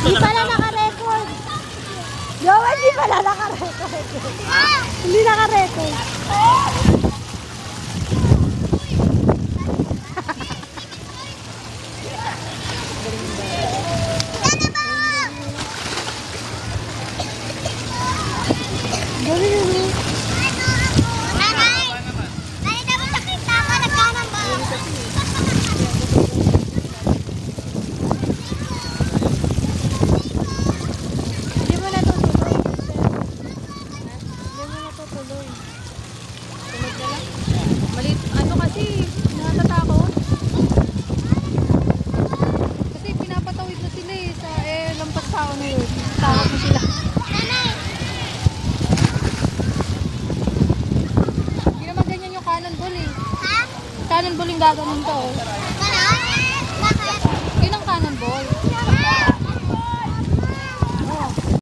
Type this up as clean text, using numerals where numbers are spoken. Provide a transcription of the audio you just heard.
Hindi pala naka-record. Jowa, hindi pala naka-record. Hindi naka-record. Galing yun. Malit, ano kasi, nakatatakot. Kasi pinapatawid na sila eh, sa lampas tao na yun. Takot na sila. Hindi naman ganyan yung cannonball eh. Cannonball yung gaganon to oh.